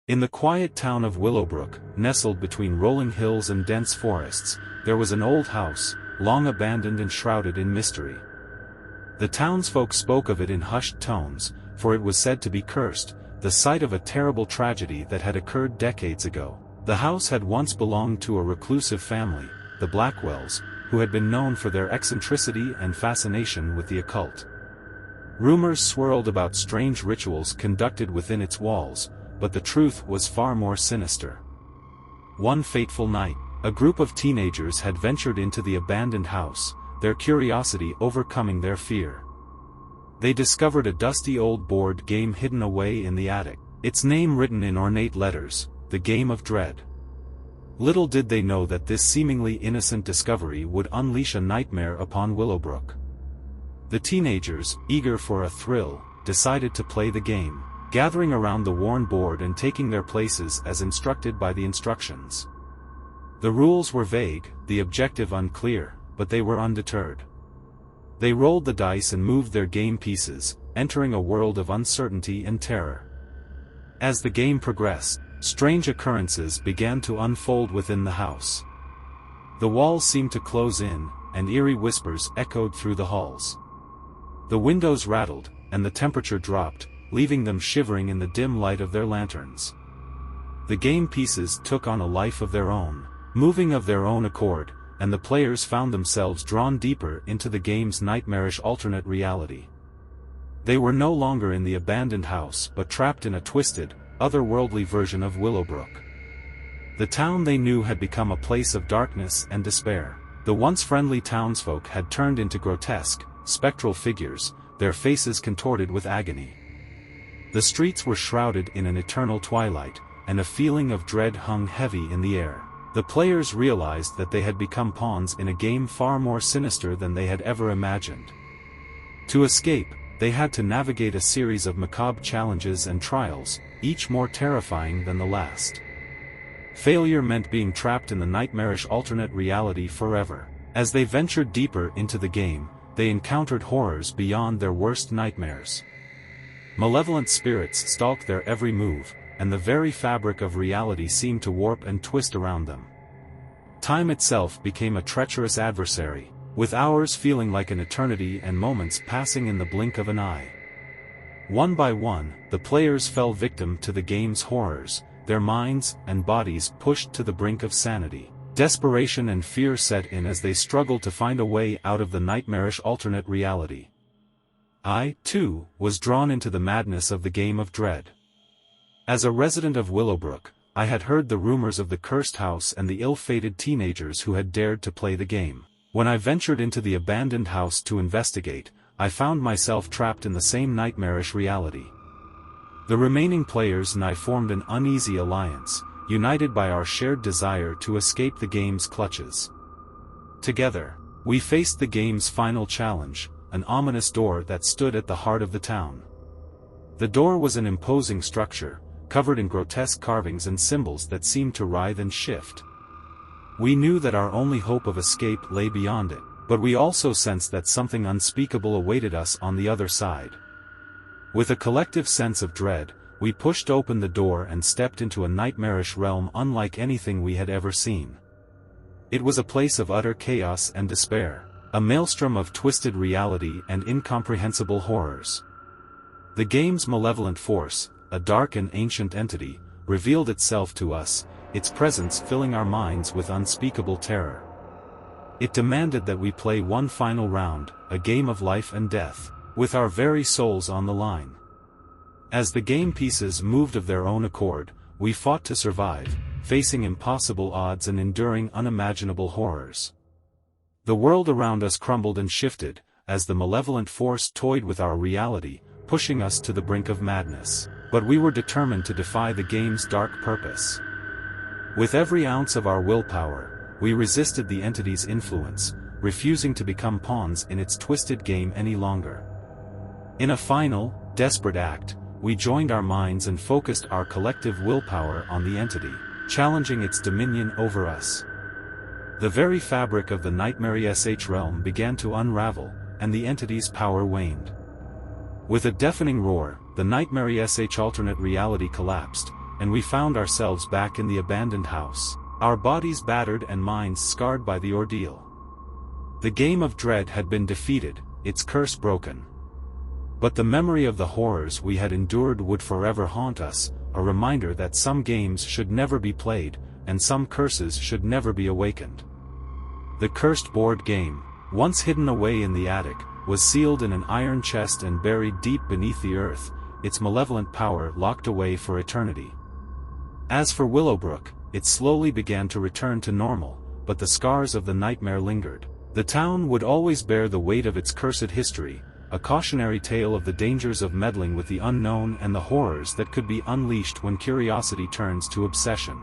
In the quiet town of Willowbrook, nestled between rolling hills and dense forests, there was an old house, long abandoned and shrouded in mystery. The townsfolk spoke of it in hushed tones, for it was said to be cursed, the site of a terrible tragedy that had occurred decades ago. The house had once belonged to a reclusive family, the Blackwells, who had been known for their eccentricity and fascination with the occult. Rumors swirled about strange rituals conducted within its walls, but the truth was far more sinister. One fateful night, a group of teenagers had ventured into the abandoned house, their curiosity overcoming their fear. They discovered a dusty old board game hidden away in the attic, its name written in ornate letters, The Game of Dread. Little did they know that this seemingly innocent discovery would unleash a nightmare upon Willowbrook. The teenagers, eager for a thrill, decided to play the game, gathering around the worn board and taking their places as instructed by the instructions. The rules were vague, the objective unclear, but they were undeterred. They rolled the dice and moved their game pieces, entering a world of uncertainty and terror. As the game progressed, strange occurrences began to unfold within the house. The walls seemed to close in, and eerie whispers echoed through the halls. The windows rattled, and the temperature dropped, leaving them shivering in the dim light of their lanterns. The game pieces took on a life of their own, moving of their own accord, and the players found themselves drawn deeper into the game's nightmarish alternate reality. They were no longer in the abandoned house but trapped in a twisted, otherworldly version of Willowbrook. The town they knew had become a place of darkness and despair. The once friendly townsfolk had turned into grotesque, spectral figures, their faces contorted with agony. The streets were shrouded in an eternal twilight, and a feeling of dread hung heavy in the air. The players realized that they had become pawns in a game far more sinister than they had ever imagined. To escape, they had to navigate a series of macabre challenges and trials, each more terrifying than the last. Failure meant being trapped in the nightmarish alternate reality forever. As they ventured deeper into the game, they encountered horrors beyond their worst nightmares. Malevolent spirits stalked their every move, and the very fabric of reality seemed to warp and twist around them. Time itself became a treacherous adversary, with hours feeling like an eternity and moments passing in the blink of an eye. One by one, the players fell victim to the game's horrors, their minds and bodies pushed to the brink of sanity. Desperation and fear set in as they struggled to find a way out of the nightmarish alternate reality. I, too, was drawn into the madness of the Game of Dread. As a resident of Willowbrook, I had heard the rumors of the cursed house and the ill-fated teenagers who had dared to play the game. When I ventured into the abandoned house to investigate, I found myself trapped in the same nightmarish reality. The remaining players and I formed an uneasy alliance, united by our shared desire to escape the game's clutches. Together, we faced the game's final challenge, an ominous door that stood at the heart of the town. The door was an imposing structure, covered in grotesque carvings and symbols that seemed to writhe and shift. We knew that our only hope of escape lay beyond it, but we also sensed that something unspeakable awaited us on the other side. With a collective sense of dread, we pushed open the door and stepped into a nightmarish realm unlike anything we had ever seen. It was a place of utter chaos and despair, a maelstrom of twisted reality and incomprehensible horrors. The game's malevolent force, a dark and ancient entity, revealed itself to us, its presence filling our minds with unspeakable terror. It demanded that we play one final round, a game of life and death, with our very souls on the line. As the game pieces moved of their own accord, we fought to survive, facing impossible odds and enduring unimaginable horrors. The world around us crumbled and shifted, as the malevolent force toyed with our reality, pushing us to the brink of madness. But we were determined to defy the game's dark purpose. With every ounce of our willpower, we resisted the entity's influence, refusing to become pawns in its twisted game any longer. In a final, desperate act, we joined our minds and focused our collective willpower on the entity, challenging its dominion over us. The very fabric of the nightmare-sh realm began to unravel, and the entity's power waned. With a deafening roar, the nightmare-sh alternate reality collapsed, and we found ourselves back in the abandoned house, our bodies battered and minds scarred by the ordeal. The game of dread had been defeated, its curse broken. But the memory of the horrors we had endured would forever haunt us, a reminder that some games should never be played, and some curses should never be awakened. The cursed board game, once hidden away in the attic, was sealed in an iron chest and buried deep beneath the earth, its malevolent power locked away for eternity. As for Willowbrook, it slowly began to return to normal, but the scars of the nightmare lingered. The town would always bear the weight of its cursed history, a cautionary tale of the dangers of meddling with the unknown and the horrors that could be unleashed when curiosity turns to obsession.